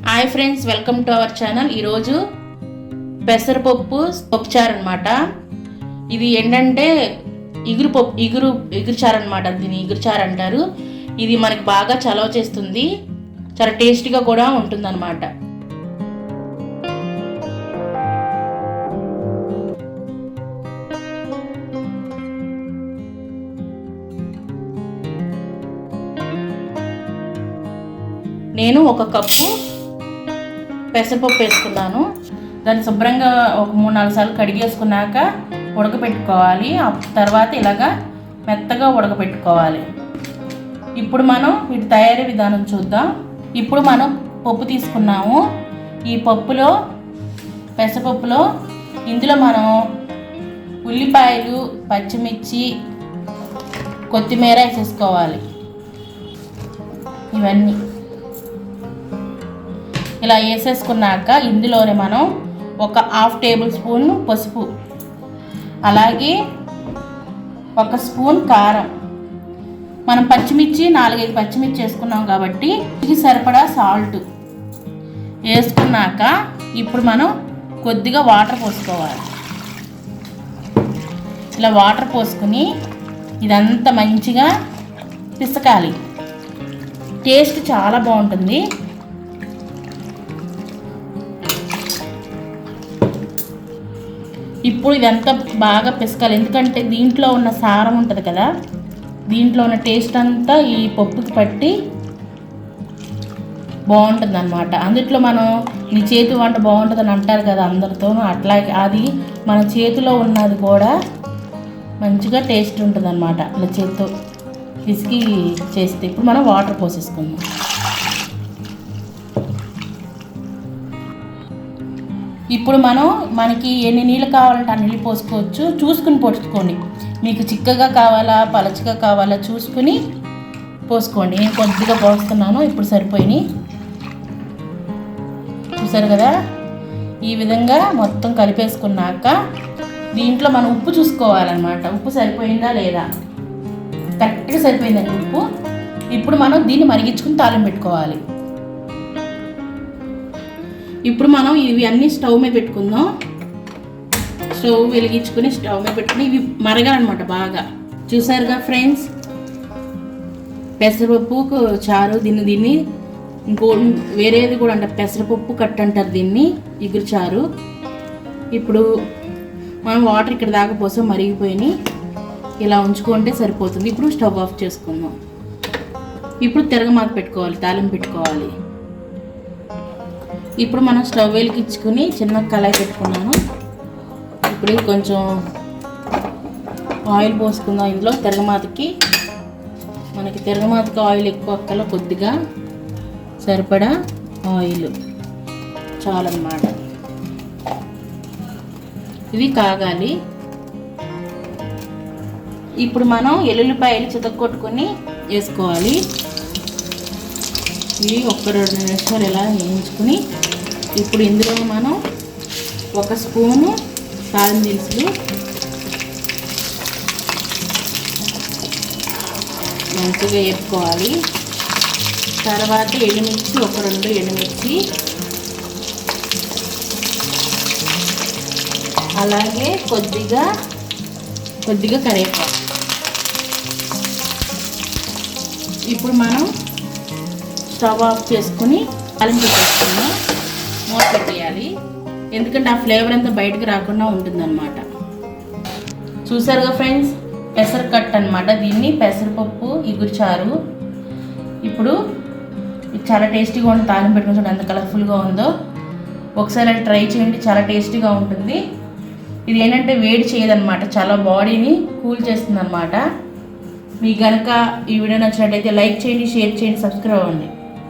Hi friends, welcome to our channel. ఈరోజు పెసరపప్పు చారు అనమాట. ఇది ఏంటంటే ఇగురు చారు అనమాట. దీన్ని ఇగురు చారు అంటారు. ఇది మనకి బాగా చలవ చేస్తుంది, చాలా టేస్టీగా కూడా ఉంటుంది అనమాట. నేను 1 కప్పు పెసరపప్పు వేసుకున్నాను. దాన్ని శుభ్రంగా ఒక 3-4 సార్లు కడిగేసుకున్నాక ఉడకపెట్టుకోవాలి. తర్వాత ఇలాగా మెత్తగా ఉడకపెట్టుకోవాలి. ఇప్పుడు మనం వీటి తయారీ విధానం చూద్దాం. ఇప్పుడు మనం పప్పు తీసుకున్నాము. ఈ పప్పులో, పెసరపప్పులో ఇందులో మనం ఉల్లిపాయలు, పచ్చిమిర్చి, కొత్తిమీర వేసేసుకోవాలి. ఇవన్నీ ఇలా వేసేసుకున్నాక ఇందులోనే మనం ఒక 1/2 టేబుల్ స్పూన్ పసుపు, అలాగే 1 స్పూన్ కారం, మనం పచ్చిమిర్చి 4-5 పచ్చిమిర్చి వేసుకున్నాం కాబట్టి ఇది సరిపడా సాల్ట్ వేసుకున్నాక ఇప్పుడు మనం కొద్దిగా వాటర్ పోసుకోవాలి. ఇలా వాటర్ పోసుకుని ఇదంతా మంచిగా పిసకాలి. టేస్ట్ చాలా బాగుంటుంది. ఇప్పుడు ఇదంతా బాగా పిసకాలి, ఎందుకంటే దీంట్లో ఉన్న సారం ఉంటుంది కదా, దీంట్లో ఉన్న టేస్ట్ అంతా ఈ పప్పుకి పట్టి బాగుంటుంది అన్నమాట. అందుట్లో మనం నీ చేతి వంట బాగుంటుందని అంటారు కదా అందరితో, అట్లాగే అది మన చేతిలో ఉన్నది కూడా మంచిగా టేస్ట్ ఉంటుంది అన్నమాట. ఇలా చేతితో పిసికి చేస్తే ఇప్పుడు మనం వాటర్ పోసేసుకుందాం. ఇప్పుడు మనకి ఎన్ని నీళ్ళు కావాలంటే ఆ నీళ్ళు పోసుకోవచ్చు. చూసుకుని పోసుకోండి, మీకు చిక్కగా కావాలా పలచగా కావాలా చూసుకుని పోసుకోండి. నేను కొద్దిగా పోస్తున్నాను, ఇప్పుడు సరిపోయినాయి. చూసారు కదా, ఈ విధంగా మొత్తం కలిపేసుకున్నాక దీంట్లో మనం ఉప్పు చూసుకోవాలన్నమాట. ఉప్పు సరిపోయిందా లేదా, కరెక్ట్గా సరిపోయిందండి ఉప్పు. ఇప్పుడు మనం దీన్ని మరిగించుకుని తాలింపు పెట్టుకోవాలి. ఇప్పుడు మనం ఇవి అన్నీ స్టవ్ మీద పెట్టుకుందాం. స్టవ్ వెలిగించుకుని స్టవ్ మీద పెట్టుకుని ఇవి మరగాలన్నమాట బాగా. చూసారుగా ఫ్రెండ్స్, పెసరపప్పు చారు. దీన్ని ఇంకో వేరేది కూడా అంటారు, పెసరపప్పు కట్టు అంటారు దీన్ని, ఇగురు చారు. ఇప్పుడు మనం వాటర్ ఇక్కడ దాకా పోసాం, మరిగిపోయినాయి. ఇలా ఉంచుకుంటే సరిపోతుంది. ఇప్పుడు స్టవ్ ఆఫ్ చేసుకుందాం. ఇప్పుడు తిరగమాత పెట్టుకోవాలి, తాలింపు పెట్టుకోవాలి. ఇప్పుడు మనం స్టవ్ వెలిగించుకుని చిన్న కళాయి పెట్టుకున్నాను. ఇప్పుడు కొంచెం ఆయిల్ పోసుకుందాం. ఇందులో తిరగమాతకి, మనకి తిరగమాతకి ఆయిల్ ఎక్కువ అక్కల, కొద్దిగా సరిపడా ఆయిల్ చాలన్నమాట. ఇవి కాగాలి. ఇప్పుడు మనం ఎల్లుల్లిపాయలు చితక్కొట్టుకొని వేసుకోవాలి. ఇవి 1-2 నిమిషాలు ఇలా వేయించుకుని ఇప్పుడు ఇందులో మనం 1 స్పూను కారం దినుసులు, మంచిగా వేపుకోవాలి. తర్వాత ఎండుమిర్చి, 1-2 ఎండుమిర్చి, అలాగే కొద్దిగా కరివేపాకు. ఇప్పుడు మనం స్టవ్ ఆఫ్ చేసుకుని తాలింపు చేసుకుని మూత పెట్టేయాలి, ఎందుకంటే ఆ ఫ్లేవర్ అంతా బయటకు రాకుండా ఉంటుందన్నమాట. చూసారుగా ఫ్రెండ్స్, పెసర కట్ అనమాట. దీన్ని పెసరపప్పు ఇగురు చారు. ఇప్పుడు చాలా టేస్టీగా ఉంటుంది. తాలింపు పెట్టుకుని చూడండి ఎంత కలర్ఫుల్గా ఉందో. ఒకసారి అది ట్రై చేయండి, చాలా టేస్టీగా ఉంటుంది. ఇది ఏంటంటే వేడి చేయదన్నమాట, చాలా బాడీని కూల్ చేస్తుంది అనమాట. మీకు కనుక ఈ వీడియో నచ్చినట్టయితే లైక్ చేయండి, షేర్ చేయండి, సబ్స్క్రైబ్ అవ్వండి.